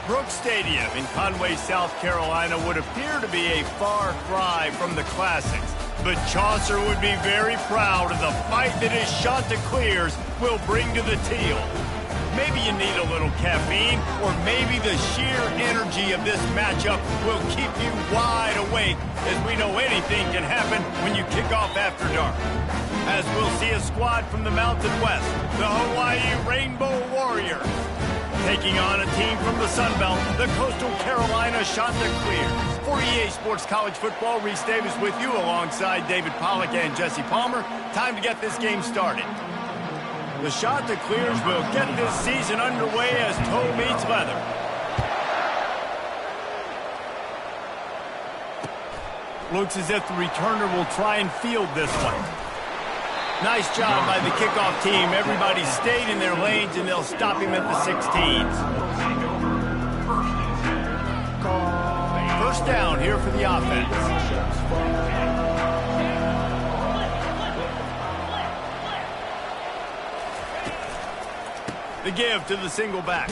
Brooks Stadium in Conway, South Carolina would appear to be a far cry from the classics, but Chaucer would be very proud of the fight that his Chanticleers will bring to the teal. Maybe you need a little caffeine, or maybe the sheer energy of this matchup will keep you wide awake, as we know anything can happen when you kick off after dark. As we'll see a squad from the Mountain West, the Hawaii Rainbow Warriors, taking on a team from the Sun Belt, the Coastal Carolina Chanticleers. For EA Sports College Football, Reese Davis with you alongside David Pollack and Jesse Palmer. Time to get this game started. The Chanticleers will get this season underway as toe meets leather. Looks as if the returner will try and field this one. Nice job by the kickoff team. Everybody stayed in their lanes, and they'll stop him at the 16s. First down here for the offense. The give to the single back.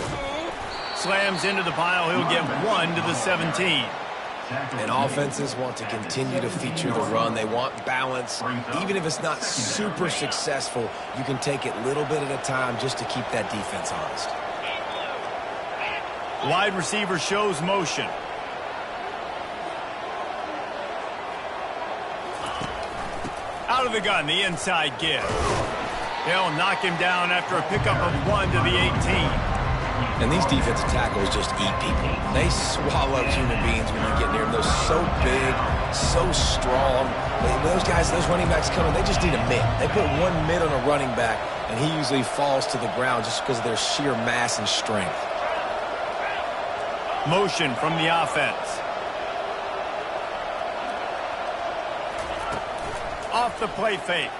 Slams into the pile. He'll get 1 to the 17. And offenses want to continue to feature the run. They want balance. Even if it's not super successful, you can take it little bit at a time just to keep that defense honest. Wide receiver shows motion. Out of the gun, the inside give. They'll knock him down after a pickup of 1 to the 18. And these defensive tackles just eat people. They swallow human beings when you get near them. They're so big, so strong. When those guys, those running backs come in, they just need a mid. They put 1 mid on a running back, and he usually falls to the ground just because of their sheer mass and strength. Motion from the offense. Off the play fake.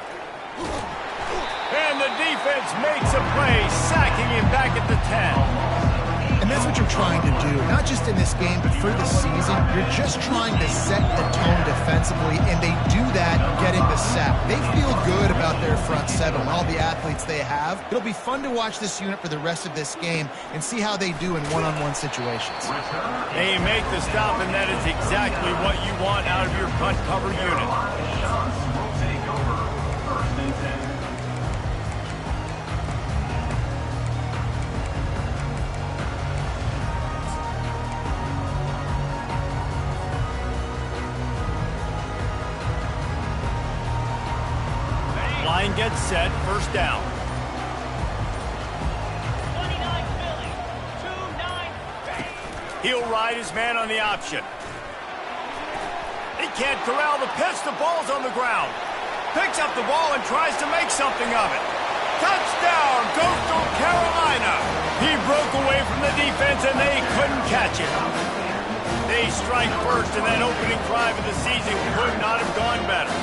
And the defense makes a play, sacking him back at the 10. And that's what you're trying to do, not just in this game, but for the season. You're just trying to set the tone defensively, and they do that getting the sack. They feel good about their front seven and all the athletes they have. It'll be fun to watch this unit for the rest of this game and see how they do in one-on-one situations. They make the stop, and that is exactly what you want out of your front cover unit. Line gets set, first down. 29 Philly, 2-9. He'll ride his man on the option. He can't corral the pitch. The ball's on the ground. Picks up the ball and tries to make something of it. Touchdown, Coastal Carolina. He broke away from the defense and they couldn't catch it. They strike first, and that opening drive of the season could not have gone better.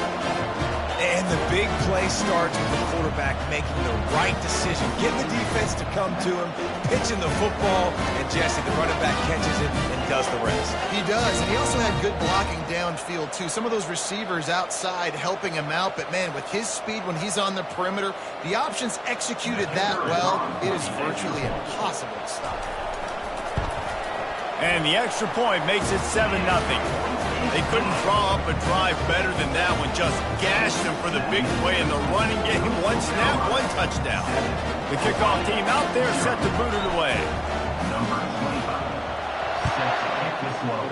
And the big play starts with the quarterback making the right decision, getting the defense to come to him, pitching the football, and Jesse, the running back, catches it and does the rest. He does, and he also had good blocking downfield, too. Some of those receivers outside helping him out, but, man, with his speed when he's on the perimeter, the options executed that well, it is virtually impossible to stop. And the extra point makes it 7-0. They couldn't draw up a drive better than that one. Just gashed them for the big play in the running game. 1 snap, 1 touchdown. The kickoff team out there set to boot it away. Number 25, set to kick this one.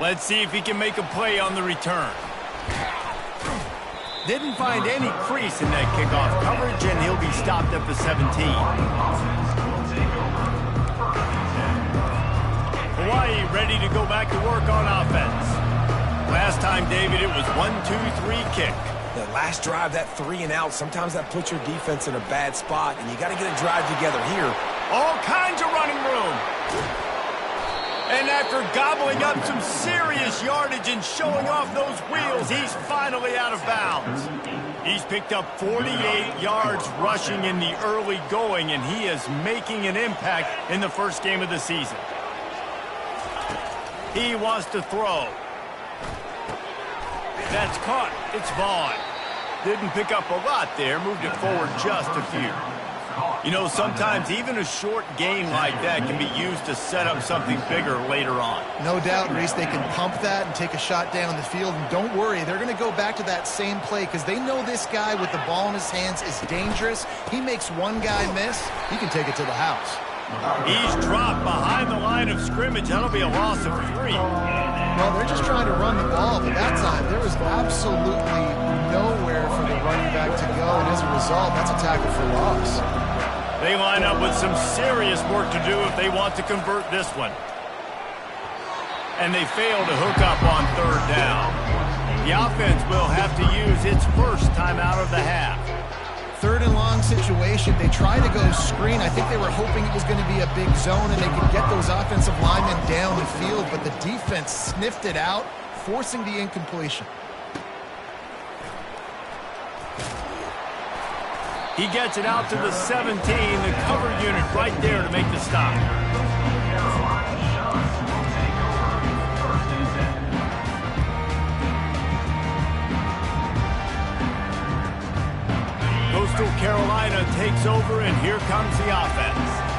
Let's see if he can make a play on the return. Didn't find any crease in that kickoff coverage, and he'll be stopped at the 17. Hawaii ready to go back to work on offense. Last time, David, it was 1-2-3 kick. The last drive, that 3 and out, sometimes that puts your defense in a bad spot, and you got to get a drive together here. All kinds of running room. And after gobbling up some serious yardage and showing off those wheels, he's finally out of bounds. He's picked up 48 yards rushing in the early going, and he is making an impact in the first game of the season. He wants to throw. That's caught. It's Vaughn. Didn't pick up a lot there. Moved it forward just a few. You know, sometimes even a short game like that can be used to set up something bigger later on. No doubt, Reese, they can pump that and take a shot down the field. And don't worry, they're going to go back to that same play because they know this guy with the ball in his hands is dangerous. He makes one guy miss, he can take it to the house. He's dropped behind the line of scrimmage. That'll be a loss of 3. Well, they're just trying to run the ball, but that time there was absolutely nowhere for the running back to go. And as a result, that's a tackle for loss. They line up with some serious work to do if they want to convert this one. And they fail to hook up on 3rd down. The offense will have to use its first timeout of the half. 3rd and long situation. They try to go screen. I think they were hoping it was going to be a big zone and they could get those offensive linemen down the field, but the defense sniffed it out, forcing the incompletion. He gets it out to the 17, the cover unit right there to make the stop. Coastal Carolina takes over, and here comes the offense.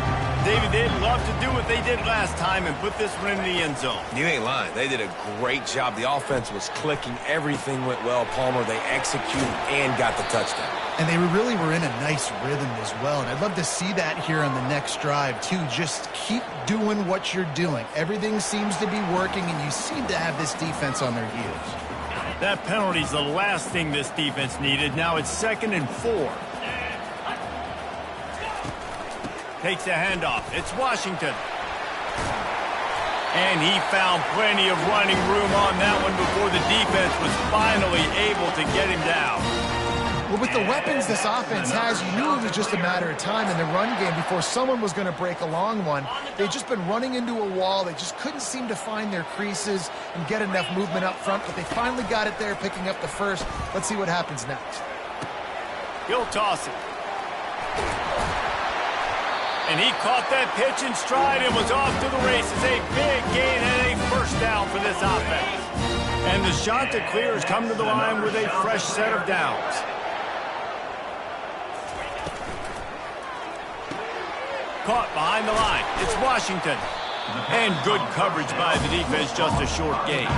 David, they'd love to do what they did last time and put this one in the end zone. You ain't lying. They did a great job. The offense was clicking. Everything went well. Palmer, they executed and got the touchdown. And they really were in a nice rhythm as well. And I'd love to see that here on the next drive, too. Just keep doing what you're doing. Everything seems to be working, and you seem to have this defense on their heels. That penalty's the last thing this defense needed. Now it's 2nd and 4. Takes a handoff. It's Washington. And he found plenty of running room on that one before the defense was finally able to get him down. Well, with the weapons this offense has, you knew it was just a matter of time in the run game before someone was going to break a long one. They'd just been running into a wall. They just couldn't seem to find their creases and get enough movement up front, but they finally got it there, picking up the first. Let's see what happens next. He'll toss it. And he caught that pitch in stride and was off to the races. A big gain and a first down for this offense. And the Chanticleers come to the line with a fresh set of downs. Caught behind the line. It's Washington. And good coverage by the defense, just a short gain.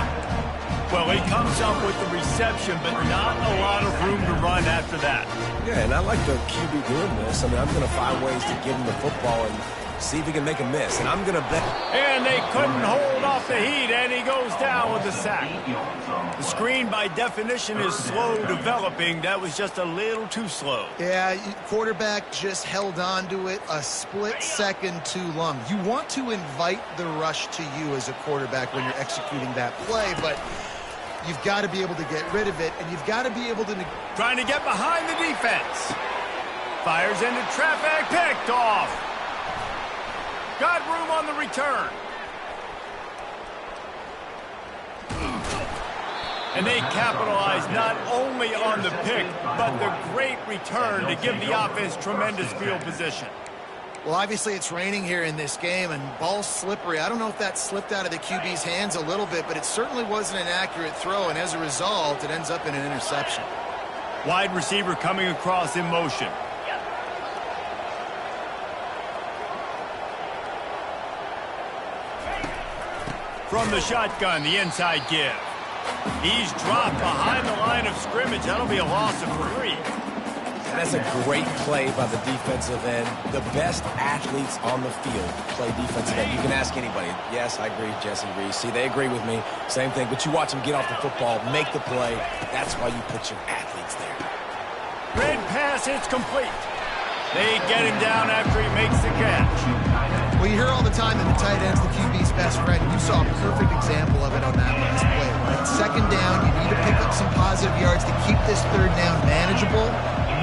Well, he comes up with the reception, but not a lot of room to run after that. Yeah, and I like the QB doing this. I mean, I'm going to find ways to give him the football and see if he can make a miss. And I'm going to bet. And they couldn't hold off the heat, and he goes down with the sack. The screen, by definition, is slow developing. That was just a little too slow. Yeah, quarterback just held on to it a split second too long. You want to invite the rush to you as a quarterback when you're executing that play, but you've got to be able to get rid of it, and you've got to be able to... Trying to get behind the defense. Fires into traffic, picked off. Got room on the return. And they capitalize not only on the pick, but the great return to give the offense tremendous field position. Well, obviously it's raining here in this game, and ball's slippery. I don't know if that slipped out of the QB's hands a little bit, but it certainly wasn't an accurate throw, and as a result, it ends up in an interception. Wide receiver coming across in motion. From the shotgun, the inside give. He's dropped behind the line of scrimmage. That'll be a loss of 3. And that's a great play by the defensive end. The best athletes on the field play defensive end. You can ask anybody. Yes, I agree, Jesse Reese. See, they agree with me. Same thing. But you watch them get off the football, make the play. That's why you put your athletes there. Red pass, it's complete. They get him down after he makes the catch. Well, you hear all the time that the tight end's the QB's best friend. You saw a perfect example of it on that last play. Right? 2nd down, you need to pick up some positive yards to keep this 3rd down manageable.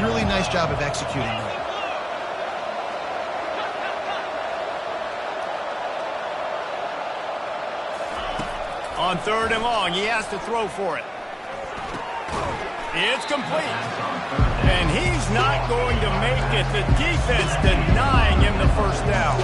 Really nice job of executing that. On 3rd and long, he has to throw for it. It's complete. And he's not going to make it. The defense denying him the first down.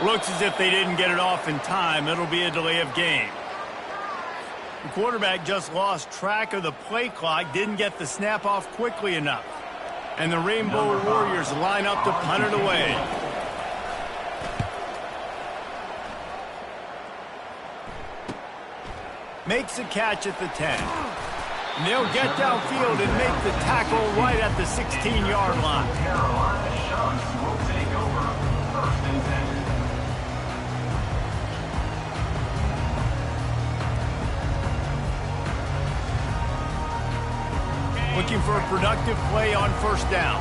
Looks as if they didn't get it off in time. It'll be a delay of game. The quarterback just lost track of the play clock, didn't get the snap off quickly enough. And the Rainbow Warriors line up to punt it away. Makes a catch at the 10. And they'll get downfield and make the tackle right at the 16-yard line. Carolina Sharks will take over. First and 10. Looking for a productive play on first down.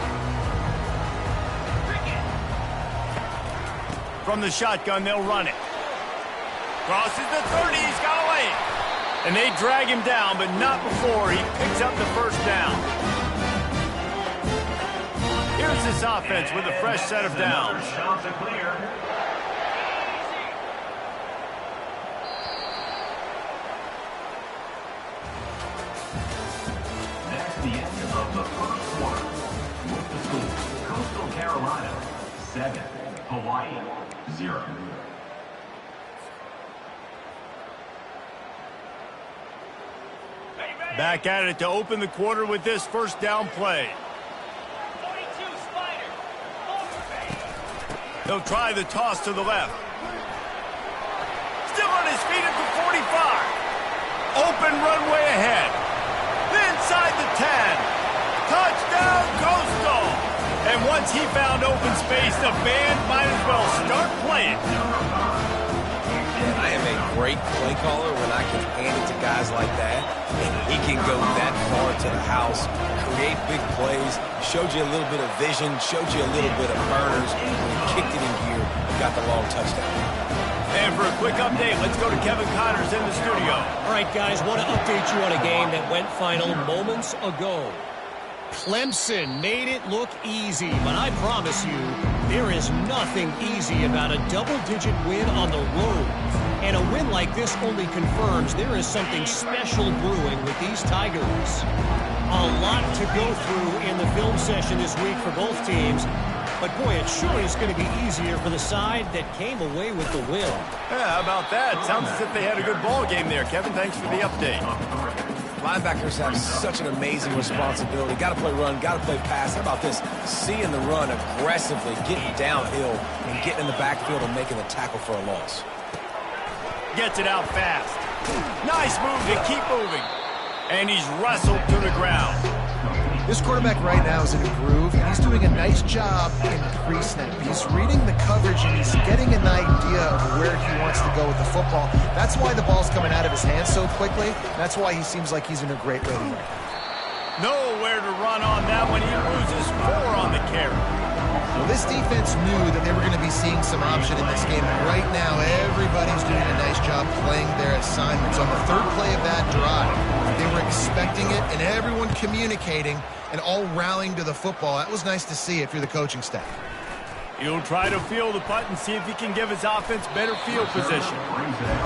From the shotgun, they'll run it. Crosses the 30, he's got away. And they drag him down, but not before he picks up the first down. Here's this offense with a fresh set of downs. Shot to clear. That's the end of the first quarter. With the score, Coastal Carolina 7, Hawaii 0. Back at it to open the quarter with this first down play. 42, Spider. He'll try the toss to the left. Still on his feet at the 45. Open runway ahead. Inside the 10. Touchdown, Coastal. And once he found open space, the band might as well start playing. I am a great play caller when I can hand it to guys like that, and he can go that far to the house, create big plays, showed you a little bit of vision, showed you a little bit of burners, and kicked it in gear and got the long touchdown. And for a quick update, let's go to Kevin Connors in the studio. All right, guys, want to update you on a game that went final moments ago. Clemson made it look easy, but I promise you, there is nothing easy about a double-digit win on the road. And a win like this only confirms there is something special brewing with these Tigers. A lot to go through in the film session this week for both teams. But boy, it sure is going to be easier for the side that came away with the win. Yeah, how about that? Sounds as if they had a good ball game there. Kevin, thanks for the update. Linebackers have such an amazing responsibility. Got to play run, got to play pass. How about this? Seeing the run aggressively, getting downhill, and getting in the backfield and making the tackle for a loss. Gets it out fast. Nice move to keep moving. And he's wrestled to the ground. This quarterback right now is in a groove, and he's doing a nice job in pre-snap. He's reading the coverage, and he's getting an idea of where he wants to go with the football. That's why the ball's coming out of his hands so quickly. That's why he seems like he's in a great rhythm. Nowhere to run on that one. He loses 4 on the carry. Well, this defense knew that they were going to be seeing some option in this game, and right now everybody's doing a nice job playing their assignments. On the third play of that drive, they were expecting it, and everyone communicating and all rallying to the football. That was nice to see if you're the coaching staff. He'll try to field the punt and see if he can give his offense better field position.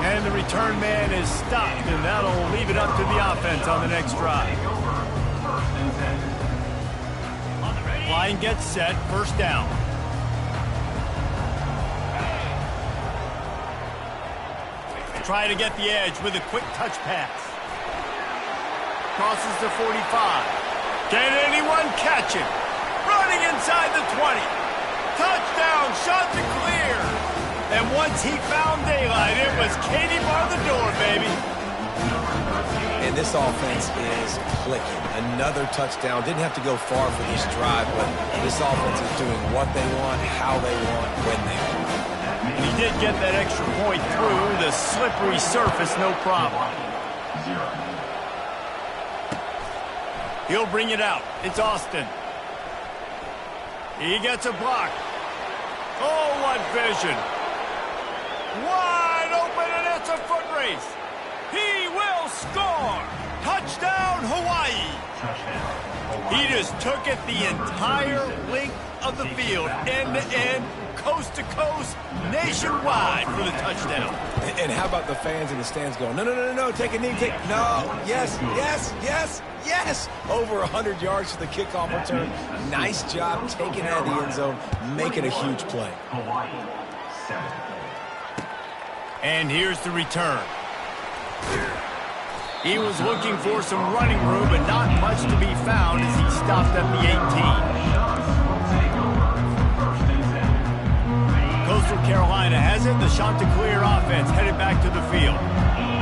And the return man is stopped, and that'll leave it up to the offense on the next drive. Line gets set, first down. Try to get the edge with a quick touch pass. Crosses the 45. Can anyone catch him? Running inside the 20. Touchdown, shot to clear. And once he found daylight, it was Katie bar the door, baby. And this offense is clicking. Another touchdown. Didn't have to go far for this drive, but this offense is doing what they want, how they want, when they want. And he did get that extra point through the slippery surface, no problem. He'll bring it out. It's Austin. He gets a block. Oh, what vision. Wide open, and it's a foot race. He will score! Touchdown, Hawaii! He just took it the entire length of the field, end-to-end, coast-to-coast, nationwide for the touchdown. And how about the fans in the stands going, no, no, no, no, no, take a knee, take, no, yes, yes, yes, yes! Over 100 yards for the kickoff return. Nice job taking it out of the end zone, making a huge play. Hawaii 7. And here's the return. He was looking for some running room, but not much to be found as he stopped at the 18. Coastal Carolina has it. The Chanticleer offense headed back to the field.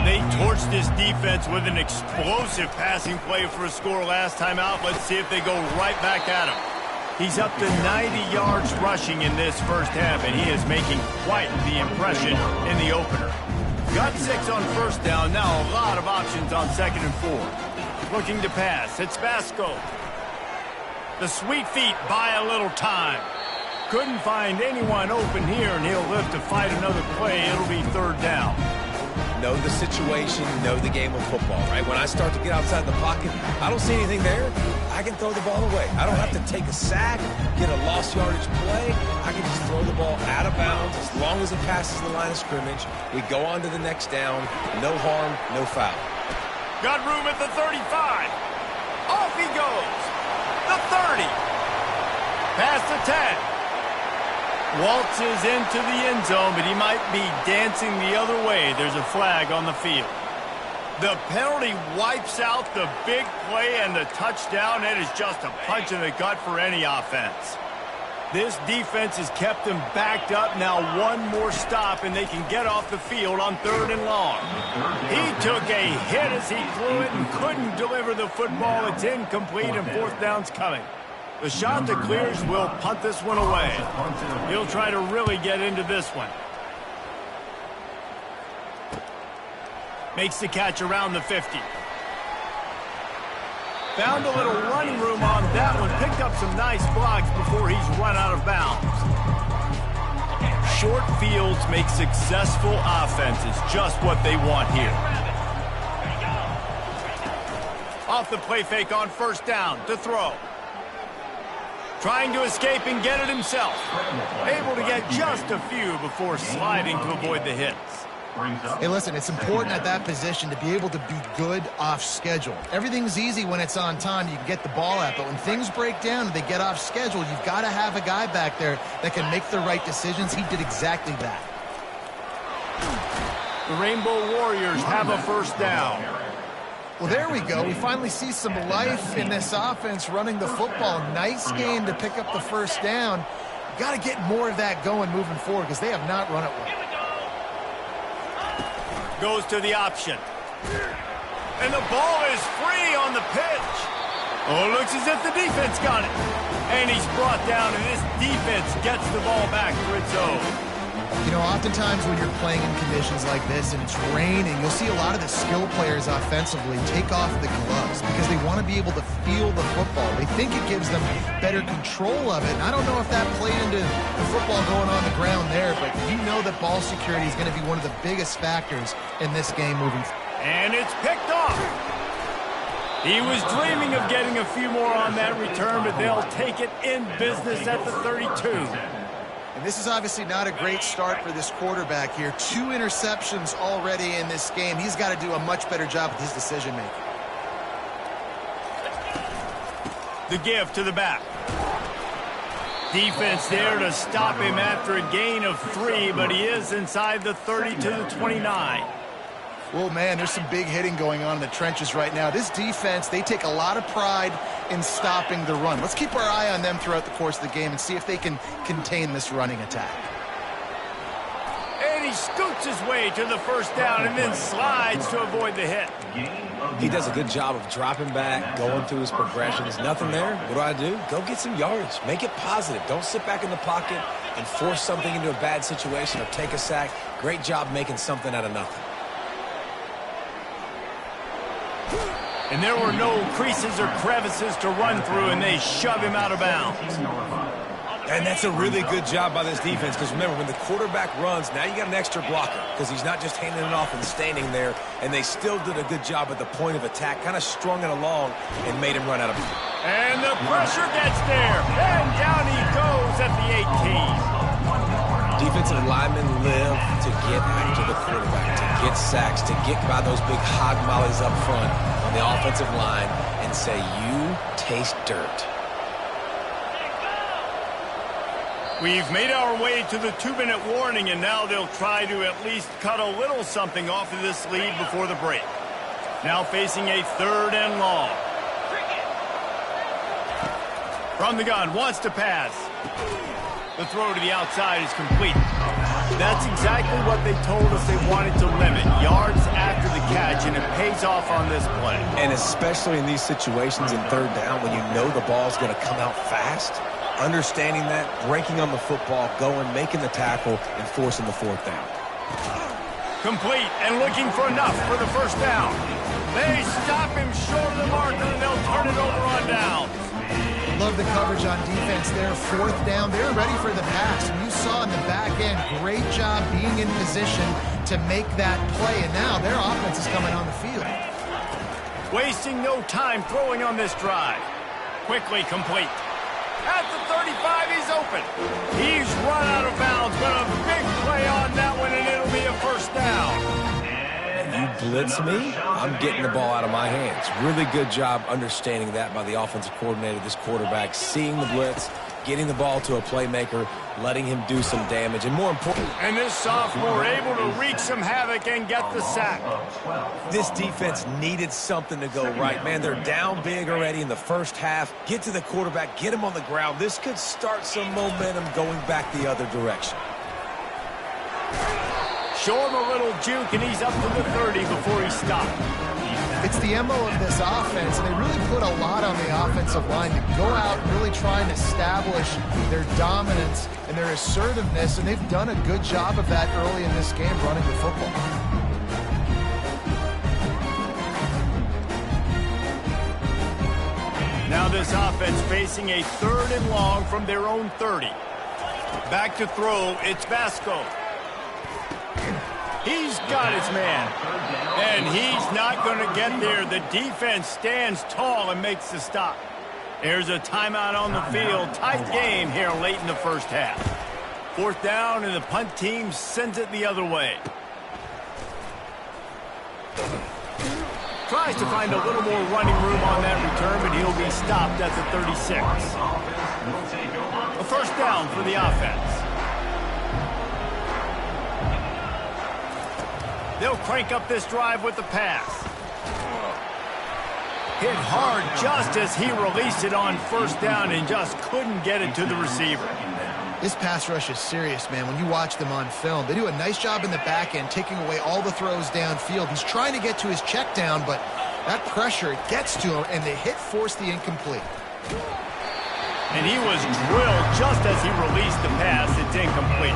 They torched this defense with an explosive passing play for a score last time out. Let's see if they go right back at him. He's up to 90 yards rushing in this first half, and he is making quite the impression in the opener. Got 6 on first down. Now a lot of options on 2nd and 4. Looking to pass. It's Vasco. The sweet feet buy a little time. Couldn't find anyone open here, and he'll live to fight another play. It'll be 3rd down. Know the situation, know the game of football, right? When I start to get outside the pocket, I don't see anything there, I can throw the ball away. I don't have to take a sack, get a lost yardage play. I can just throw the ball out of bounds as long as it passes the line of scrimmage. We go on to the next down. No harm, no foul. Got room at the 35. Off he goes. The 30. Past the 10. Waltzes into the end zone, but he might be dancing the other way. There's a flag on the field. The penalty wipes out the big play and the touchdown. It is just a punch in the gut for any offense. This defense has kept them backed up. Now one more stop, and they can get off the field on 3rd and long. He took a hit as he threw it and couldn't deliver the football. It's incomplete, and 4th down's coming. The Chanticleers will punt this one away. He'll try to really get into this one. Makes the catch around the 50. Found a little running room on that one. Picked up some nice blocks before he's run out of bounds. Short fields make successful offenses just what they want here. Off the play fake on 1st down to throw. Trying to escape and get it himself. Able to get just a few before sliding to avoid the hits. Hey, listen, it's important at that position to be able to be good off schedule. Everything's easy when it's on time. You can get the ball out, but when things break down and they get off schedule, you've got to have a guy back there that can make the right decisions. He did exactly that. The Rainbow Warriors have a 1st down. Well, there we go. We finally see some life in this offense running the football. Nice game to pick up the 1st down. Got to get more of that going moving forward because they have not run it well. Goes to the option. And the ball is free on the pitch. Oh, it looks as if the defense got it. And he's brought down, and this defense gets the ball back for its own. You know, oftentimes when you're playing in conditions like this and it's raining, you'll see a lot of the skill players offensively take off the gloves because they want to be able to feel the football. They think it gives them better control of it. And I don't know if that played into the football going on the ground there, but you know that ball security is going to be one of the biggest factors in this game moving forward. And it's picked off. He was dreaming of getting a few more on that return, but they'll take it in business at the 32. And this is obviously not a great start for this quarterback here. 2 interceptions already in this game. He's got to do a much better job with his decision-making. The give to the back. Defense there to stop him after a gain of 3, but he is inside the 30 to the 29. Well, man, there's some big hitting going on in the trenches right now. This defense, they take a lot of pride in stopping the run. Let's keep our eye on them throughout the course of the game and see if they can contain this running attack. And he scoots his way to the 1st down and then slides to avoid the hit. He does a good job of dropping back, going through his progressions. Nothing there. What do? Go get some yardage. Make it positive. Don't sit back in the pocket and force something into a bad situation or take a sack. Great job making something out of nothing. And there were no creases or crevices to run through, and they shove him out of bounds. And that's a really good job by this defense because, remember, when the quarterback runs, now you got an extra blocker because he's not just handing it off and standing there, and they still did a good job at the point of attack, kind of strung it along and made him run out of bounds. And the pressure gets there, and down he goes at the 18. Defensive linemen live to get after the quarterback, to get sacks, to get by those big hog mollies up front on the offensive line and say, you taste dirt. We've made our way to the 2-minute warning, and now they'll try to at least cut a little something off of this lead before the break. Now facing a 3rd and long. From the gun, wants to pass. The throw to the outside is complete. That's exactly what they told us they wanted to limit. Yards after the catch, and it pays off on this play. And especially in these situations in 3rd down when you know the ball's going to come out fast, understanding that, breaking on the football, going, making the tackle, and forcing the 4th down. Complete and looking for enough for the 1st down. They stop him short of the marker, and they'll turn it over on down. Love the coverage on defense there. 4th down. They're ready for the pass. And you saw in the back end, great job being in position to make that play. And now their offense is coming on the field. Wasting no time throwing on this drive. Quickly complete. At the 35, he's open. He's run out of bounds, but a big play on that one, and it'll be a 1st down. You blitz me, I'm getting the ball out of my hands. Really good job understanding that by the offensive coordinator, this quarterback, seeing the blitz, getting the ball to a playmaker, letting him do some damage, and more important. And this sophomore able to wreak some havoc and get the sack. This defense needed something to go right. Man, they're down big already in the 1st half. Get to the quarterback, get him on the ground. This could start some momentum going back the other direction. Show him a little juke, and he's up to the 30 before he stopped. It's the MO of this offense, and they really put a lot on the offensive line to go out and really try and establish their dominance and their assertiveness, and they've done a good job of that early in this game running the football. Now this offense facing a 3rd and long from their own 30. Back to throw, it's Vasco. He's got his man, and he's not going to get there. The defense stands tall and makes the stop. There's a timeout on the field. Tight game here late in the 1st half. 4th down, and the punt team sends it the other way. Tries to find a little more running room on that return, but he'll be stopped at the 36. A 1st down for the offense. They'll crank up this drive with the pass. Hit hard just as he released it on 1st down and just couldn't get it to the receiver. This pass rush is serious, man. When you watch them on film, they do a nice job in the back end, taking away all the throws downfield. He's trying to get to his check down, but that pressure gets to him, and the hit forced the incomplete. And he was drilled just as he released the pass. It's incomplete.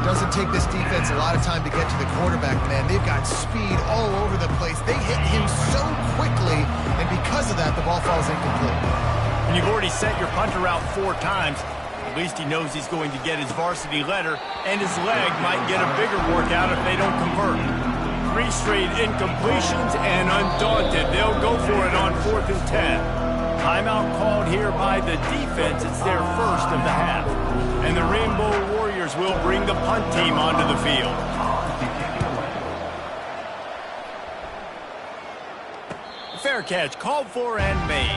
Doesn't take this defense a lot of time to get to the quarterback, man. They've got speed all over the place. They hit him so quickly, and because of that, the ball falls incomplete. And you've already sent your punter out 4 times. At least he knows he's going to get his varsity letter, and his leg might get a bigger workout if they don't convert. 3 straight incompletions, and undaunted, they'll go for it on 4th and 10. Timeout called here by the defense. It's their 1st of the half. And the Rainbow Warriors will bring the punt team onto the field. Fair catch called for and made.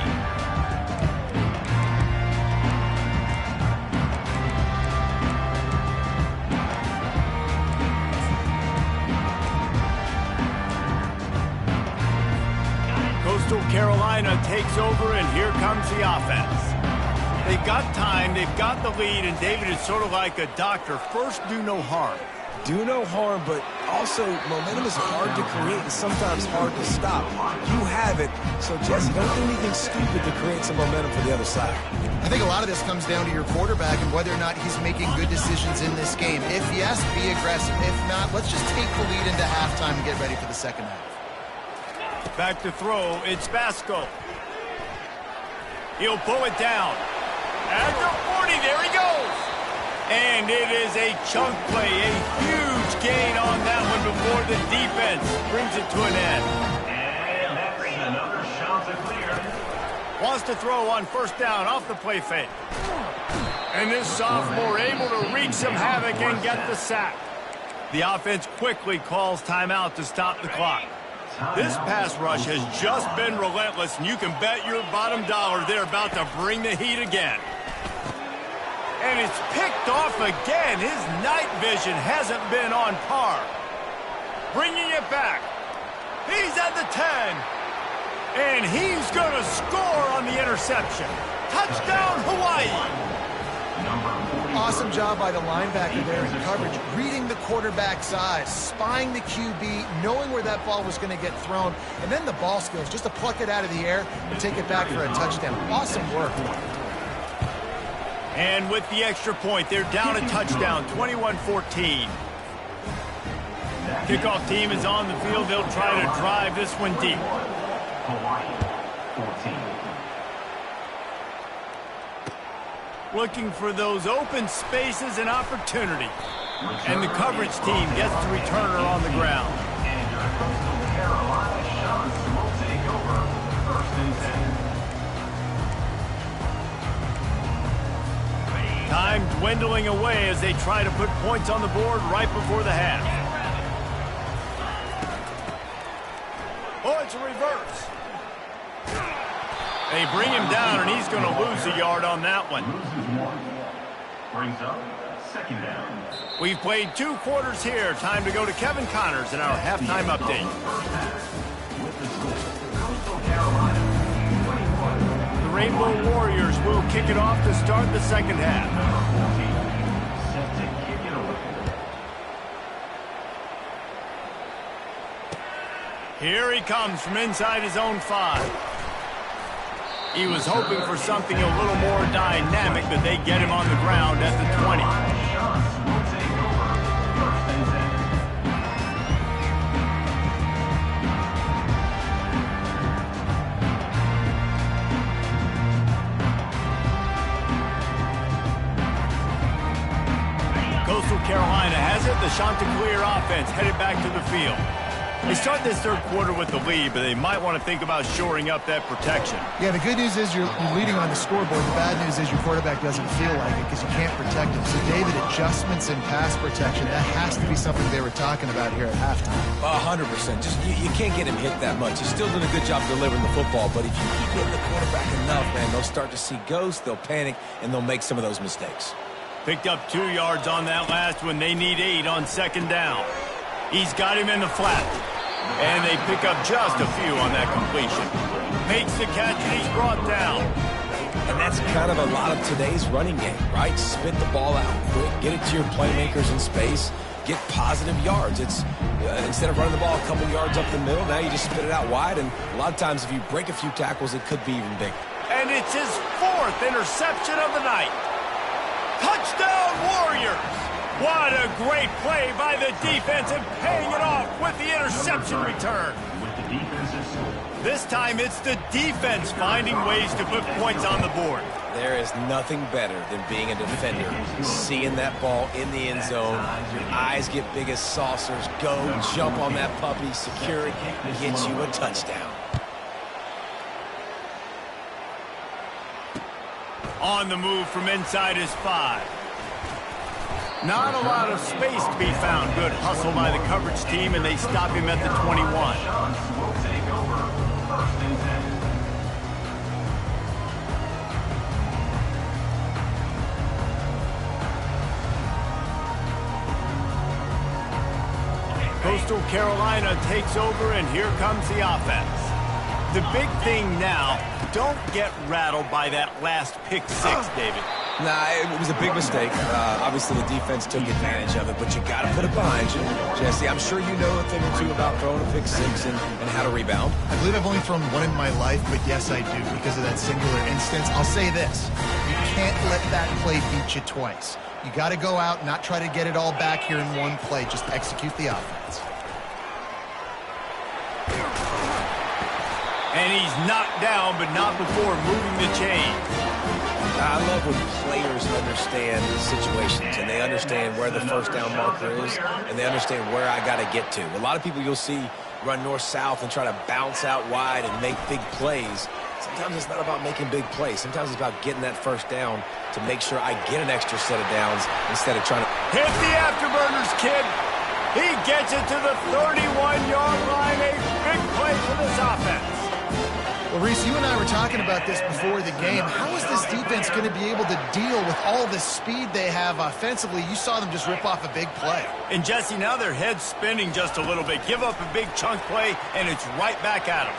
Coastal Carolina takes over, and here comes the offense. They've got time, they've got the lead, and David is sort of like a doctor. First, do no harm. Do no harm, but also momentum is hard to create and sometimes hard to stop. You have it, so Jesse, don't do anything stupid to create some momentum for the other side. I think a lot of this comes down to your quarterback and whether or not he's making good decisions in this game. If yes, be aggressive. If not, let's just take the lead into halftime and get ready for the 2nd half. Back to throw, it's Vasco. He'll pull it down. At the 40, there he goes. And it is a chunk play, a huge gain on that one before the defense brings it to an end. And that's another shot to clear. Wants to throw on 1st down off the play fake. And this sophomore able to wreak some havoc and get the sack. The offense quickly calls timeout to stop the clock. This pass rush has just been relentless, and you can bet your bottom dollar they're about to bring the heat again. And it's picked off again. His night vision hasn't been on par. Bringing it back. He's at the 10. And he's going to score on the interception. Touchdown, Hawaii. Awesome job by the linebacker there in coverage, reading the quarterback's eyes, spying the QB, knowing where that ball was going to get thrown, and then the ball skills, just to pluck it out of the air and take it back for a touchdown. Awesome work. And with the extra point, they're down a touchdown, 21-14. Kickoff team is on the field. They'll try to drive this one deep. Hawaii, 14. Looking for those open spaces and opportunity. And the coverage team gets the returner on the ground. And your Coastal Carolina Shuns will take over 1st and 10. Time dwindling away as they try to put points on the board right before the half. Oh, it's a reverse. They bring him down, and he's going to lose a yard on that one. Loses 1. Brings up 2nd down. We've played 2 quarters here. Time to go to Kevin Connors in our halftime update. First half with the score. Coastal Carolina, 21. The Rainbow Warriors will kick it off to start the second half. Number 14, set to kick it away. Here he comes from inside his own 5. He was hoping for something a little more dynamic, but they get him on the ground at the 20. Shuns will take over 1st and 10. Coastal Carolina has it. The Chanticleer offense headed back to the field. They start this third quarter with the lead, but they might want to think about shoring up that protection. Yeah, the good news is you're leading on the scoreboard. The bad news is your quarterback doesn't feel like it because you can't protect him. So, David, adjustments in pass protection, that has to be something they were talking about here at halftime. 100%. Just you can't get him hit that much. He's still doing a good job delivering the football, but if you keep hitting the quarterback enough, man, they'll start to see ghosts, they'll panic, and they'll make some of those mistakes. Picked up 2 yards on that last one. They need 8 on second down. He's got him in the flat. And they pick up just a few on that completion. Makes the catch, and he's brought down. And that's kind of a lot of today's running game, right? Spit the ball out quick, get it to your playmakers in space, get positive yards. It's instead of running the ball a couple yards up the middle, now you just spit it out wide, and a lot of times if you break a few tackles, it could be even bigger. And it's his 4th interception of the night. Touchdown, Warriors! What a great play by the defense and paying it off with the interception return. With the defensive score. This time it's the defense finding ways to put points on the board. There is nothing better than being a defender, seeing that ball in the end zone, your eyes get big as saucers, go, jump on that puppy, secure it, get you a touchdown. On the move from inside his 5. Not a lot of space to be found. Good hustle by the coverage team, and they stop him at the 21. Shuns will take over 1st and 10. Coastal Carolina takes over, and here comes the offense. The big thing now, don't get rattled by that last pick 6, David. Nah, it was a big mistake. Obviously, the defense took advantage of it, but you got to put it behind you. Jesse, I'm sure you know a thing or two about throwing a pick 6 and how to rebound. I believe I've only thrown one in my life, but yes, I do because of that singular instance. I'll say this. You can't let that play beat you twice. You got to go out, not try to get it all back here in one play. Just execute the offense. And he's knocked down, but not before moving the chains. I love when players understand situations and they understand where the first down marker is and they understand where I got to get to. A lot of people you'll see run north-south and try to bounce out wide and make big plays. Sometimes it's not about making big plays. Sometimes it's about getting that first down to make sure I get an extra set of downs instead of trying to... Hit the afterburners, kid. He gets it to the 31-yard line. A big play for this offense. Well, Reese, you and I were talking about this before the game. How is this defense going to be able to deal with all the speed they have offensively? You saw them just rip off a big play. And Jesse, now their head's spinning just a little bit. Give up a big chunk play, and it's right back at him.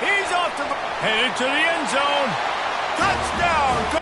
He's off to the headed to the end zone. Touchdown!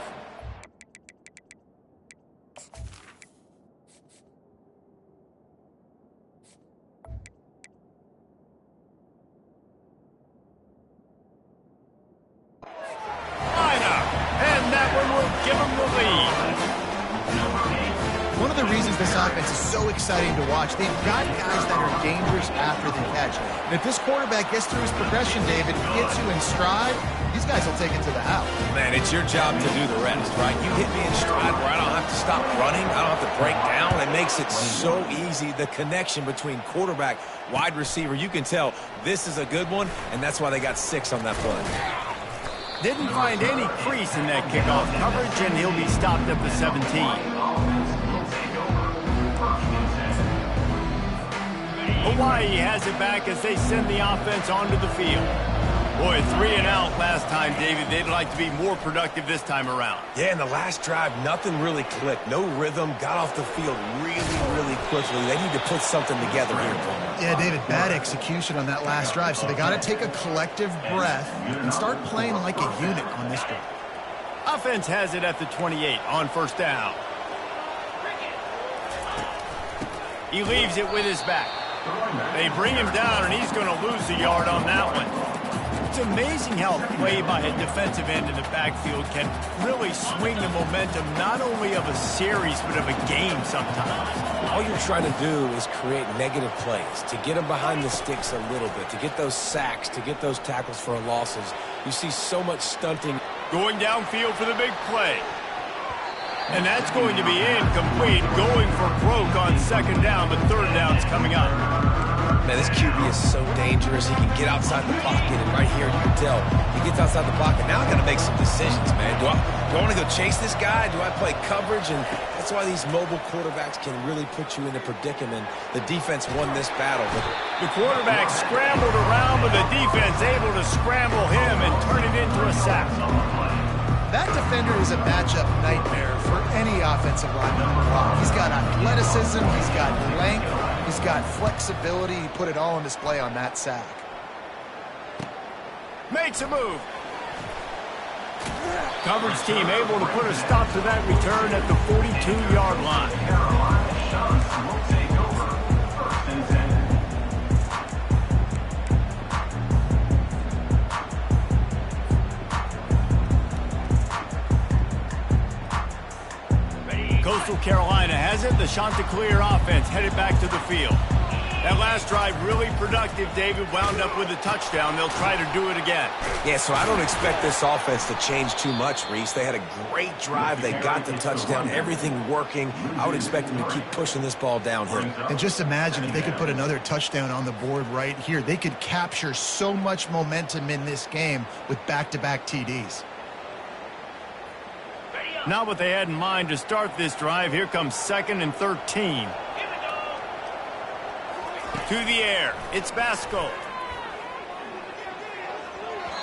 One of the reasons this offense is so exciting to watch, they've got guys that are dangerous after the catch. And if this quarterback gets through his progression, David, gets you in stride, these guys will take it to the house. Man, it's your job to do the rest, right? You hit me in stride where I don't have to stop running. I don't have to break down. It makes it so easy. The connection between quarterback, wide receiver, you can tell this is a good one, and that's why they got 6 on that play. Didn't find any crease in that kickoff coverage, and he'll be stopped at the 17. Hawaii has it back as they send the offense onto the field. Boy, 3 and out last time, David. They'd like to be more productive this time around. Yeah, in the last drive, nothing really clicked. No rhythm, got off the field really quickly. They need to put something together here, Coleman. Yeah, David, bad execution on that last drive, so they got to take a collective breath and start playing like a unit on this drive. Offense has it at the 28 on first down. He leaves it with his back. They bring him down, and he's going to lose a yard on that one. It's amazing how play by a defensive end in the backfield can really swing the momentum not only of a series but of a game sometimes. All you're trying to do is create negative plays, to get them behind the sticks a little bit, to get those sacks, to get those tackles for losses. You see so much stunting. Going downfield for the big play. And that's going to be incomplete, going for broke on second down, but third down's coming up. Man, this QB is so dangerous. He can get outside the pocket, and right here you can tell he gets outside the pocket. Now I got to make some decisions, man. Do I want to go chase this guy? Do I play coverage? And that's why these mobile quarterbacks can really put you in a predicament. The defense won this battle. But the quarterback scrambled around, but the defense able to scramble him and turn it into a sack. That defender is a matchup nightmare for any offensive lineman in the block. He's got athleticism, he's got length, he's got flexibility. He put it all on display on that sack. Makes a move. Coverage team able to put a stop to that return at the 42-yard line. Coastal Carolina has it. The Chanticleer offense headed back to the field. That last drive really productive. David wound up with a touchdown. They'll try to do it again. Yeah, so I don't expect this offense to change too much, Reese. They had a great drive. They got the touchdown. Everything working. I would expect them to keep pushing this ball downhill. And just imagine if they could put another touchdown on the board right here. They could capture so much momentum in this game with back-to-back TDs. Not what they had in mind to start this drive. Here comes 2nd and 13. To the air. It's Basco.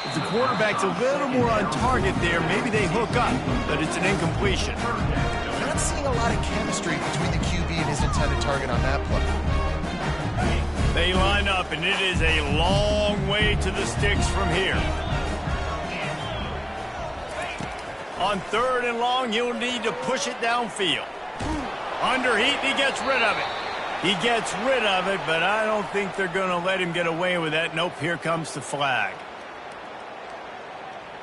If the quarterback's a little more on target there, maybe they hook up, but it's an incompletion. Not seeing a lot of chemistry between the QB and his intended target on that play. They line up, and it is a long way to the sticks from here. On 3rd and long, you'll need to push it downfield. Under heat, he gets rid of it. He gets rid of it, but I don't think they're going to let him get away with that. Nope, here comes the flag.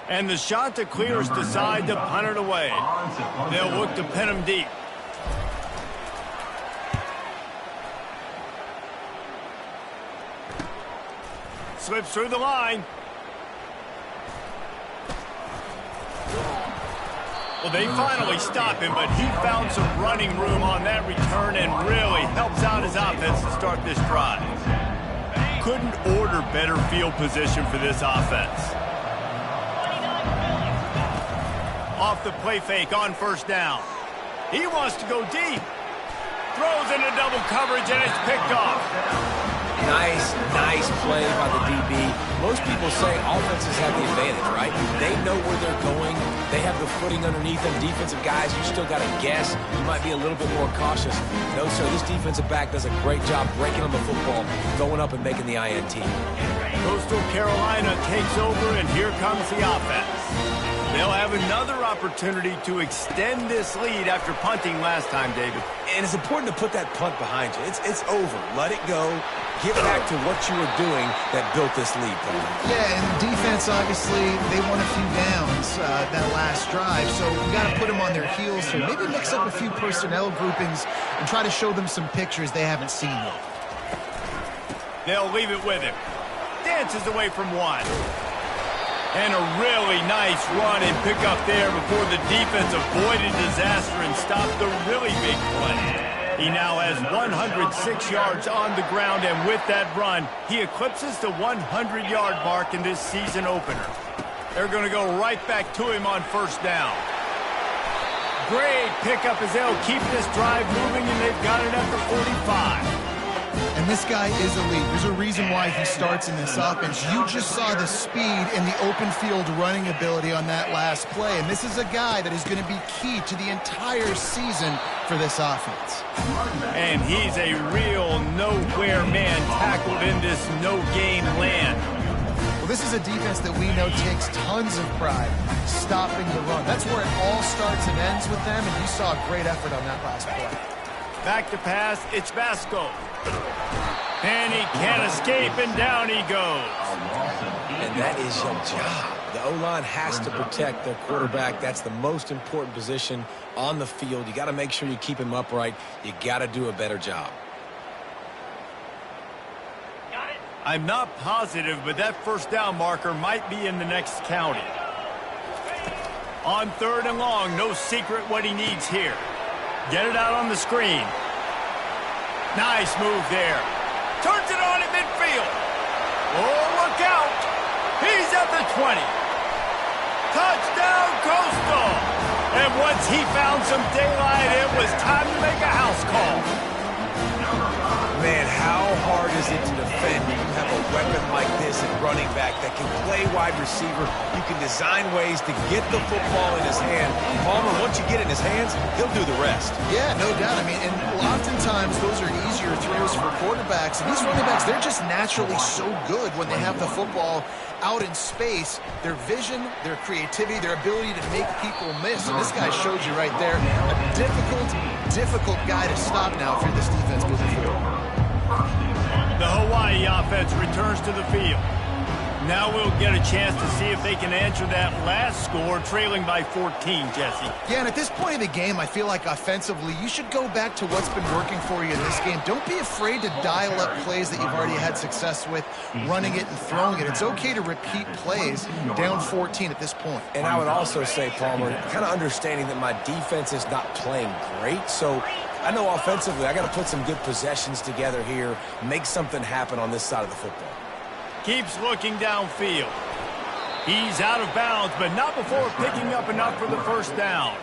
And the Chanticleers decide to punt it away. They'll look to pin him deep. Slips through the line. Well, they finally stop him, but he found some running room on that return and really helps out his offense to start this drive. Couldn't order better field position for this offense. Off the play fake on first down. He wants to go deep. Throws into double coverage, and it's picked off. Nice nice play by the DB. Most people say offenses have the advantage, right? They know where they're going. They have the footing underneath them. Defensive guys, you still got to guess. You might be a little bit more cautious. No, sir, this defensive back does a great job breaking on the football, going up and making the INT. Coastal Carolina takes over, and here comes the offense. They'll have another opportunity to extend this lead after punting last time, David. And it's important to put that punt behind you. It's over. Let it go. Get back to what you were doing that built this lead, Paul. Yeah, and defense, obviously, they won a few downs that last drive, so we got to put them on their heels here. Maybe mix up a few personnel groupings and try to show them some pictures they haven't seen yet. They'll leave it with him. Dances away from one. And a really nice run and pick up there before the defense avoided disaster and stopped the really big play. He now has 106 yards on the ground, and with that run, he eclipses the 100-yard mark in this season opener. They're going to go right back to him on first down. Great pickup as they'll keep this drive moving, and they've got it at the 45. And this guy is elite. There's a reason why he starts in this offense. You just saw the speed and the open field running ability on that last play. And this is a guy that is going to be key to the entire season for this offense. And he's a real nowhere man tackled in this no-gain land. Well, this is a defense that we know takes tons of pride stopping the run. That's where it all starts and ends with them, and you saw a great effort on that last play. Back to pass, it's Vasco. And he can't escape, and down he goes. And that is your job. The O-line has to protect their quarterback. That's the most important position on the field. You got to make sure you keep him upright. You got to do a better job. I'm not positive, but that first down marker might be in the next county. On third and long, no secret what he needs here. Get it out on the screen. Nice move there. Turns it on at midfield. Oh, look out. He's at the 20. Touchdown, Coastal. And once he found some daylight, it was time to make a house call. Man, how hard is it to defend when you have a weapon like this at running back that can play wide receiver? You can design ways to get the football in his hand. Palmer, once you get it in his hands, he'll do the rest. Yeah, no doubt. I mean, and oftentimes those are easier throws for quarterbacks. And these running backs, they're just naturally so good when they have the football out in space. Their vision, their creativity, their ability to make people miss. And this guy showed you right there a difficult guy to stop now for this defense moving forward. The Hawaii offense returns to the field. Now we'll get a chance to see if they can answer that last score, trailing by 14, Jesse. Yeah, and at this point in the game, I feel like offensively, you should go back to what's been working for you in this game. Don't be afraid to dial up plays that you've already had success with, running it and throwing it. It's okay to repeat plays down 14 at this point. And I would also say, Palmer, kind of understanding that my defense is not playing great, so I know offensively I got to put some good possessions together here, make something happen on this side of the football. Keeps looking downfield. He's out of bounds, but not before picking up enough for the first down.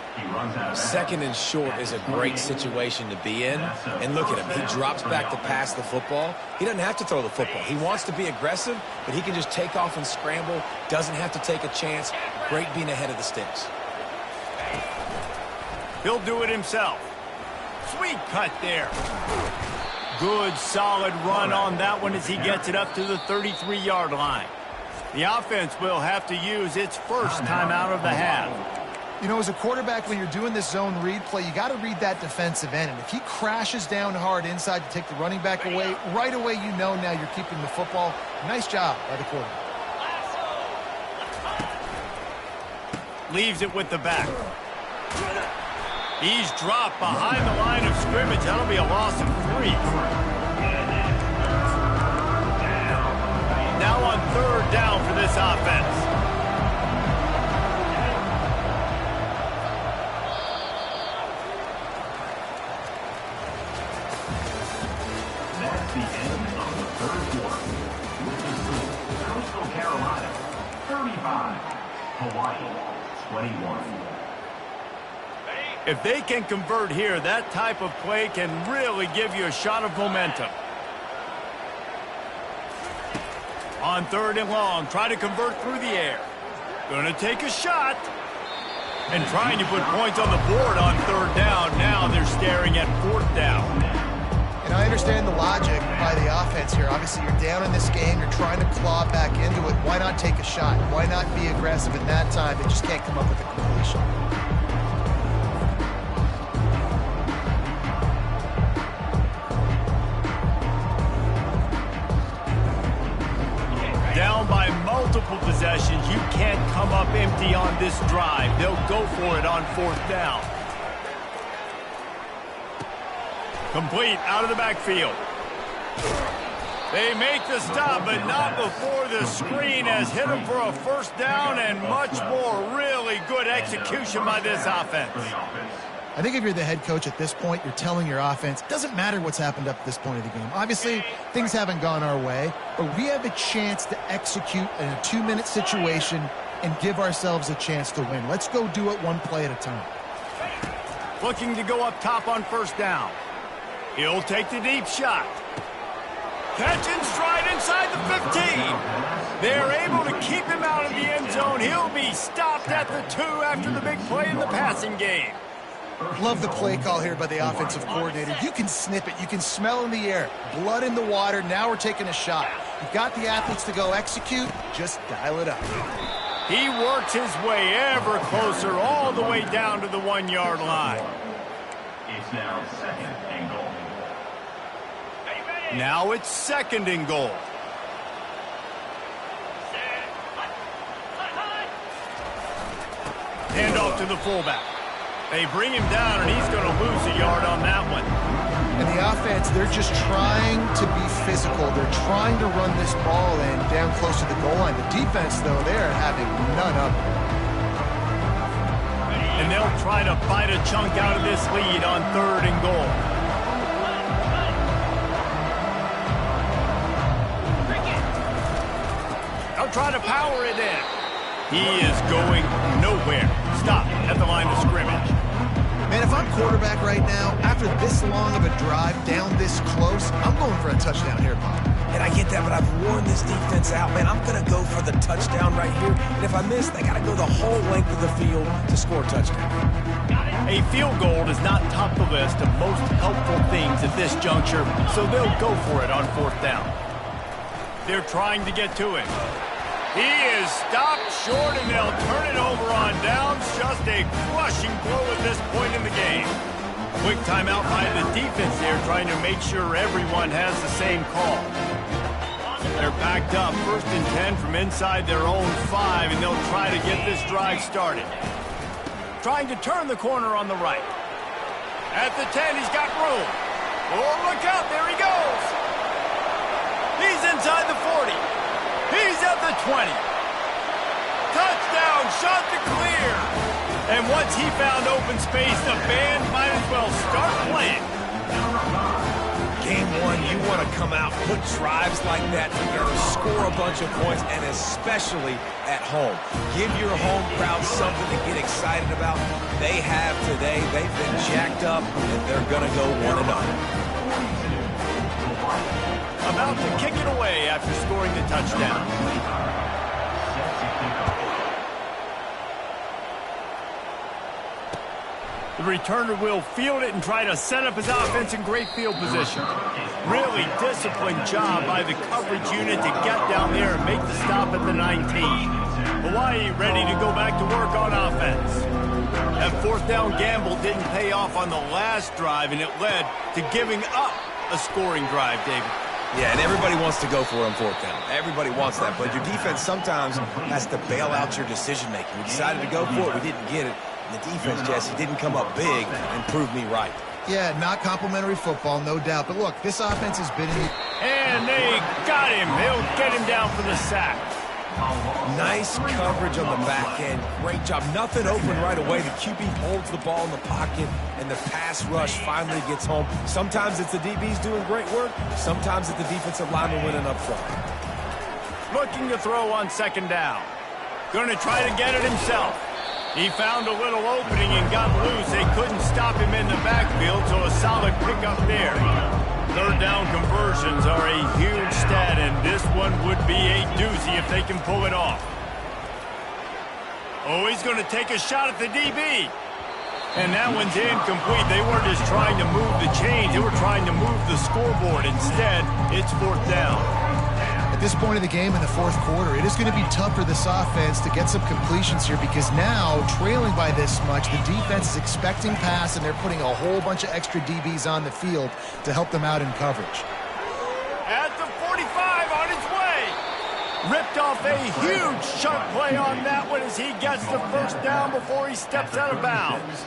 Second and short is a great situation to be in. And look at him. He drops back to pass the football. He doesn't have to throw the football. He wants to be aggressive, but he can just take off and scramble. Doesn't have to take a chance. Great being ahead of the sticks. He'll do it himself. Sweet cut there. Good, solid run on that one as he gets it up to the 33-yard line. The offense will have to use its first time out of the half. You know, as a quarterback, when you're doing this zone read play, you got to read that defensive end. And if he crashes down hard inside to take the running back away, right away you know now you're keeping the football. Nice job by the quarterback. Leaves it with the back. He's dropped behind the line of scrimmage. That'll be a loss of 3. Now on third down for this offense. That's the end of the third quarter. With the score, Coastal Carolina 35, Hawaii 21. If they can convert here, that type of play can really give you a shot of momentum. On 3rd and long, try to convert through the air. Gonna take a shot. And trying to put points on the board on 3rd down. Now they're staring at 4th down. And I understand the logic by the offense here. Obviously, you're down in this game. You're trying to claw back into it. Why not take a shot? Why not be aggressive in that time? They just can't come up with a completion. Down by multiple possessions. You can't come up empty on this drive. They'll go for it on 4th down. Complete out of the backfield. They make the stop, but not before the screen has hit them for a 1st down and much more. Really good execution by this offense. I think if you're the head coach at this point, you're telling your offense, doesn't matter what's happened up to this point of the game. Obviously, things haven't gone our way, but we have a chance to execute in a 2-minute situation and give ourselves a chance to win. Let's go do it one play at a time. Looking to go up top on 1st down. He'll take the deep shot. Catch and stride inside the 15. They're able to keep him out of the end zone. He'll be stopped at the 2 after the big play in the passing game. Love the play call here by the offensive coordinator. You can snip it. You can smell in the air. Blood in the water. Now we're taking a shot. You've got the athletes to go execute. Just dial it up. He works his way ever closer all the way down to the 1-yard line. It's now 2nd and goal. Now it's 2nd and goal. Hand off to the fullback. They bring him down, and he's going to lose a yard on that one. And the offense, they're just trying to be physical. They're trying to run this ball in down close to the goal line. The defense, though, they're having none of it. And they'll try to bite a chunk out of this lead on 3rd and goal. They'll try to power it in. He is going nowhere. Stop at the line of scrimmage. Man, if I'm quarterback right now, after this long of a drive down this close, I'm going for a touchdown here, Bob. And I get that, but I've worn this defense out, man. I'm going to go for the touchdown right here. And if I miss, they got to go the whole length of the field to score a touchdown. A field goal does not top the list of most helpful things at this juncture, so they'll go for it on 4th down. They're trying to get to it. He is stopped short, and they'll turn it over on downs. Just a crushing blow at this point in the game. Quick timeout by the defense there, trying to make sure everyone has the same call. They're packed up, 1st and 10 from inside their own 5, and they'll try to get this drive started. Trying to turn the corner on the right. At the 10, he's got room. Oh, look out, there he goes. He's inside the 40. He's at the 20. Touchdown, shot to clear. And once he found open space, the band might as well start playing. Game 1, you want to come out, put drives like that together, score a bunch of points, and especially at home. Give your home crowd something to get excited about. They have today. They've been jacked up, and they're going to go 1-0. About to kick it away after scoring the touchdown. The returner will field it and try to set up his offense in great field position. Really disciplined job by the coverage unit to get down there and make the stop at the 19. Hawaii ready to go back to work on offense. That 4th down gamble didn't pay off on the last drive, and it led to giving up a scoring drive, David. Yeah, and everybody wants to go for it on 4th down. Everybody wants that, but your defense sometimes has to bail out your decision-making. We decided to go for it. We didn't get it. The defense, Jesse, didn't come up big and prove me right. Yeah, not complimentary football, no doubt. But look, this offense has been in... And they got him. They'll get him down for the sack. Nice coverage on the back end. Great job. Nothing open right away. The QB holds the ball in the pocket, and the pass rush finally gets home. Sometimes it's the DBs doing great work. Sometimes it's the defensive lineman winning up front. Looking to throw on 2nd down. Going to try to get it himself. He found a little opening and got loose. They couldn't stop him in the backfield, so a solid pickup there. 3rd down conversions are a huge stat, and this one one would be a doozy if they can pull it off. Oh, he's going to take a shot at the DB. And that one's incomplete. They weren't just trying to move the chains. They were trying to move the scoreboard. Instead, it's 4th down. At this point of the game in the 4th quarter, it is going to be tough for this offense to get some completions here because now, trailing by this much, the defense is expecting pass, and they're putting a whole bunch of extra DBs on the field to help them out in coverage. At the 45, on his way. Ripped off a huge chunk play on that one as he gets the 1st down before he steps out of bounds.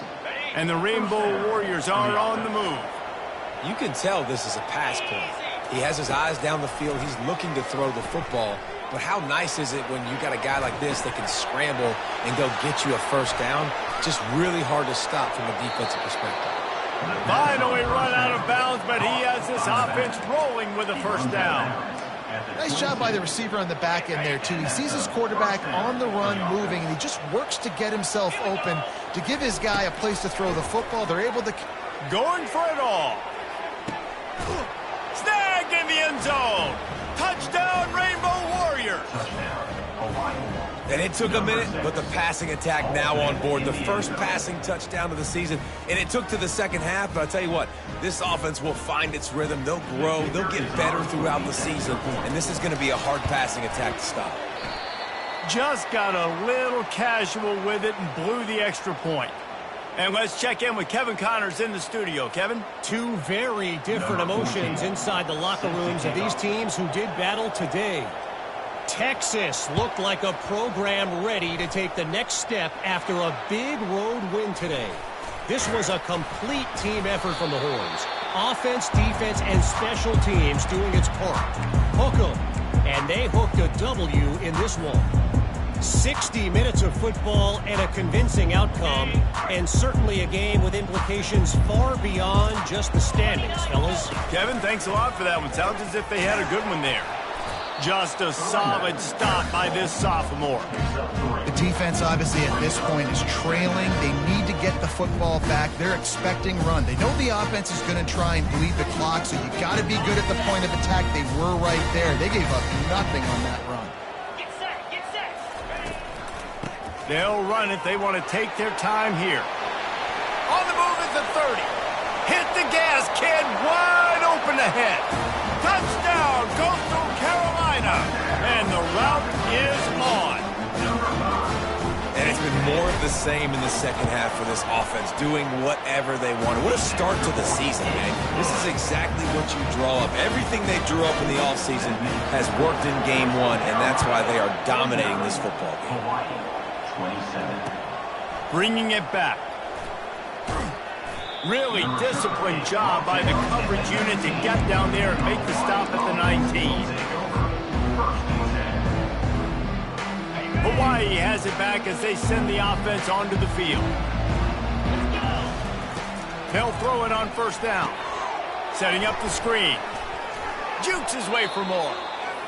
And the Rainbow Warriors are on the move. You can tell this is a pass play. He has his eyes down the field. He's looking to throw the football. But how nice is it when you got a guy like this that can scramble and go get you a 1st down? Just really hard to stop from a defensive perspective. Finally run out of bounds, but he has this offense rolling with a 1st down. Nice job by the receiver on the back end there, too. He sees his quarterback on the run moving, and he just works to get himself open to give his guy a place to throw the football. They're able to... Going for it all. Snagged in the end zone. Touchdown, Rainbow Warriors. And it took a minute, but the passing attack now on board. The first passing touchdown of the season, and it took to the 2nd half. But I'll tell you what, this offense will find its rhythm. They'll grow. They'll get better throughout the season, and this is going to be a hard passing attack to stop. Just got a little casual with it and blew the extra point. And let's check in with Kevin Connors in the studio. Kevin? Two very different emotions inside the locker rooms of these teams who did battle today. Texas looked like a program ready to take the next step after a big road win today. This was a complete team effort from the Horns. Offense, defense, and special teams doing its part. Hook 'em, and they hooked a W in this one. 60 minutes of football and a convincing outcome, and certainly a game with implications far beyond just the standings, fellas. Kevin, thanks a lot for that one. Sounds as if they had a good one there. Just a solid stop by this sophomore. The defense, obviously, at this point is trailing. They need to get the football back. They're expecting run. They know the offense is going to try and bleed the clock, so you got to be good at the point of attack. They were right there. They gave up nothing on that run. They'll run it. They want to take their time here. On the move at the 30. Hit the gas, kid. Wide open ahead. Touchdown, Coastal Carolina. And the route is on. And it's been more of the same in the 2nd half for this offense, doing whatever they wanted. What a start to the season, man. This is exactly what you draw up. Everything they drew up in the offseason has worked in game 1, and that's why they are dominating this football game. 27. Bringing it back. Really disciplined job by the coverage unit to get down there and make the stop at the 19. Hawaii has it back as they send the offense onto the field. They'll throw it on 1st down. Setting up the screen. Jukes his way for more.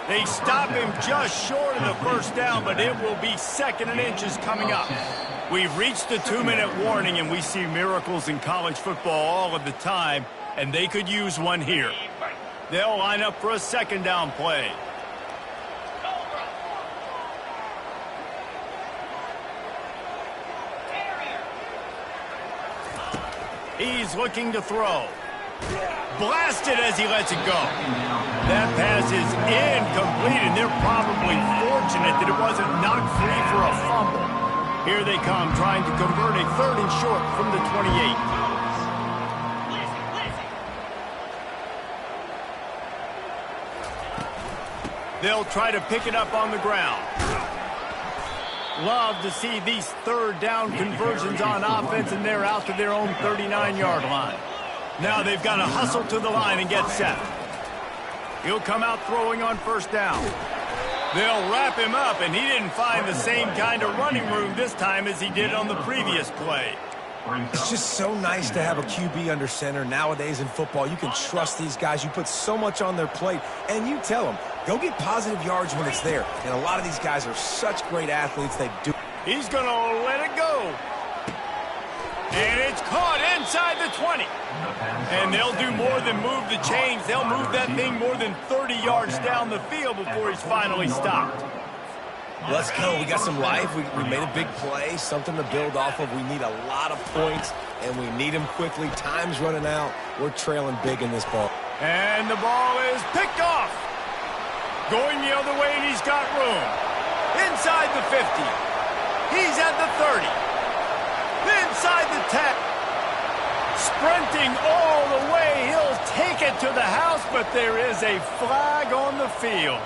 They stop him just short of the 1st down, but it will be 2nd and inches coming up. We've reached the 2-minute warning, and we see miracles in college football all of the time, and they could use one here. They'll line up for a 2nd down play. He's looking to throw. Blasted as he lets it go. That pass is incomplete, and they're probably fortunate that it wasn't knocked free for a fumble. Here they come, trying to convert a 3rd and short from the 28. They'll try to pick it up on the ground. Love to see these 3rd down conversions on offense, and they're out to their own 39-yard line. Now they've got to hustle to the line and get set. He'll come out throwing on 1st down. They'll wrap him up, and he didn't find the same kind of running room this time as he did on the previous play. It's just so nice to have a QB under center. Nowadays in football, you can trust these guys. You put so much on their plate, and you tell them, go get positive yards when it's there. And a lot of these guys are such great athletes. They do. He's going to let it go. And it's caught inside the 20. And they'll do more than move the chains. They'll move that thing more than 30 yards down the field before he's finally stopped. Let's go. We got some life. We made a big play, something to build off of. We need a lot of points, and we need them quickly. Time's running out. We're trailing big in this ball. And the ball is picked off. Going the other way, and he's got room. Inside the 50. He's at the 30. Inside the 10. Sprinting all the way. He'll take it to the house, but there is a flag on the field.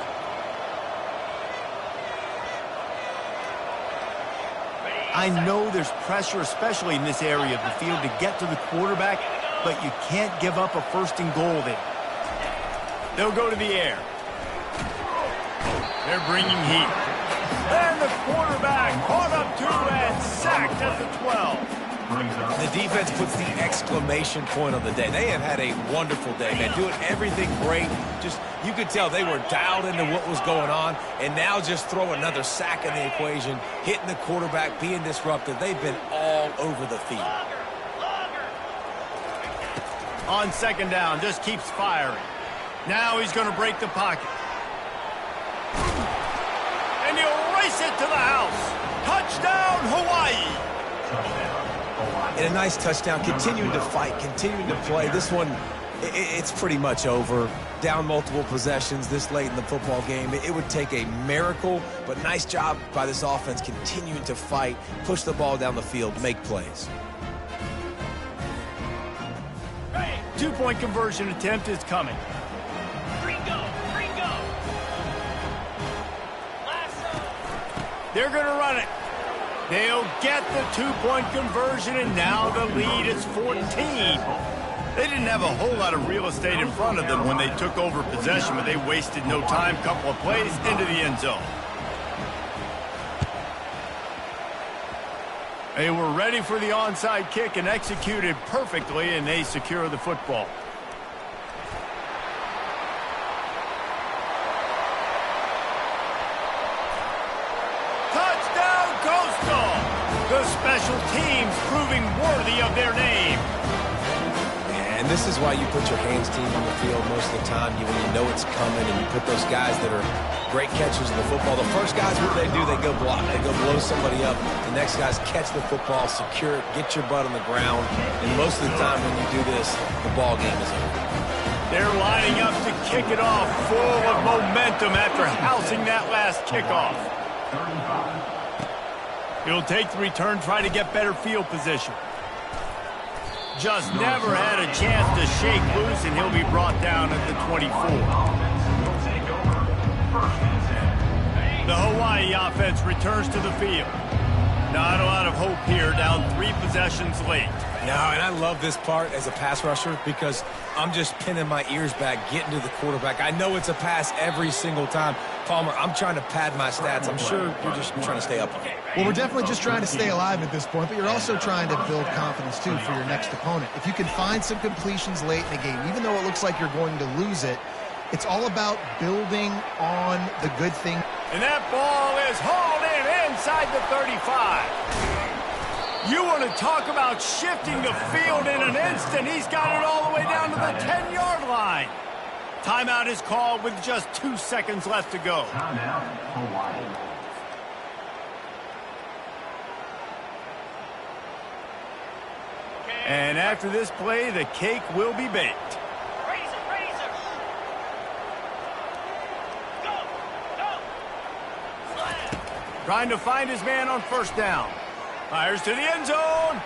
I know there's pressure, especially in this area of the field, to get to the quarterback, but you can't give up a 1st and goal there. They'll go to the air. They're bringing heat. And the quarterback caught up to and sacked at the 12. The defense puts the exclamation point on the day. They have had a wonderful day, man. Doing everything great. Just, you could tell they were dialed into what was going on, and now just throw another sack in the equation, hitting the quarterback, being disruptive. They've been all over the field. On 2nd down, just keeps firing. Now he's going to break the pocket. And he'll race it to the house. Touchdown, Hawaii. And a nice touchdown, continuing to fight, continuing to play. This one, it's pretty much over. Down multiple possessions this late in the football game. It would take a miracle, but nice job by this offense continuing to fight, push the ball down the field, make plays. 2-point conversion attempt is coming. Ringo. They're going to run it. They'll get the 2-point conversion, and now the lead is 14. They didn't have a whole lot of real estate in front of them when they took over possession, but they wasted no time. Couple of plays into the end zone. They were ready for the onside kick and executed perfectly, and they secure the football. Touchdown, Coastal! The special teams proving worthy of their name. And this is why you put your hands team on the field most of the time. When you know it's coming, and you put those guys that are great catchers of the football. The first guys, what do? They go block. They go blow somebody up. The next guys catch the football, secure it, get your butt on the ground. And most of the time when you do this, the ball game is over. They're lining up to kick it off, full of momentum after housing that last kickoff. He'll take the return, try to get better field position. Just never had a chance to shake loose, and he'll be brought down at the 24. The Hawaii offense returns to the field. Not a lot of hope here, down 3 possessions late. No, and I love this part as a pass rusher because I'm just pinning my ears back, getting to the quarterback. I know it's a pass every single time. Palmer, I'm trying to pad my stats. I'm sure you're just trying to stay up on it. Well, we're definitely just trying to stay alive at this point, but you're also trying to build confidence, too, for your next opponent. If you can find some completions late in the game, even though it looks like you're going to lose it, it's all about building on the good thing. And that ball is hauled in inside the 35. You want to talk about shifting the field in an instant. He's got it all the way down to the 10-yard line. Timeout is called with just 2 seconds left to go. Timeout, Hawaii. And after this play, the cake will be baked. Razor. Go. Slam. Trying to find his man on 1st down. Fires to the end zone.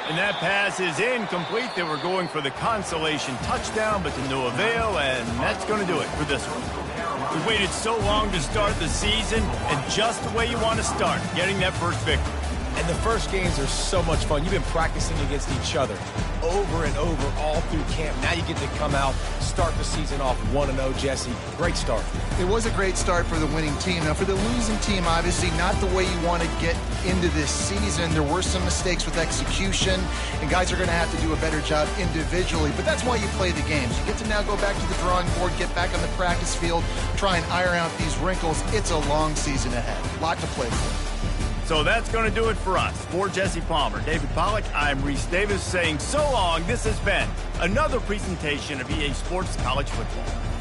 And that pass is incomplete. They were going for the consolation touchdown, but to no avail, and that's going to do it for this one. We waited so long to start the season, and just the way you want to start, getting that first victory. And the first games are so much fun. You've been practicing against each other over and over all through camp. Now you get to come out, start the season off 1-0, Jesse. Great start. It was a great start for the winning team. Now, for the losing team, obviously not the way you want to get into this season. There were some mistakes with execution, and guys are going to have to do a better job individually. But that's why you play the games. You get to now go back to the drawing board, get back on the practice field, try and iron out these wrinkles. It's a long season ahead. A lot to play for. It's So that's going to do it for us. For Jesse Palmer, David Pollack, I'm Reese Davis saying so long. This has been another presentation of EA Sports College Football.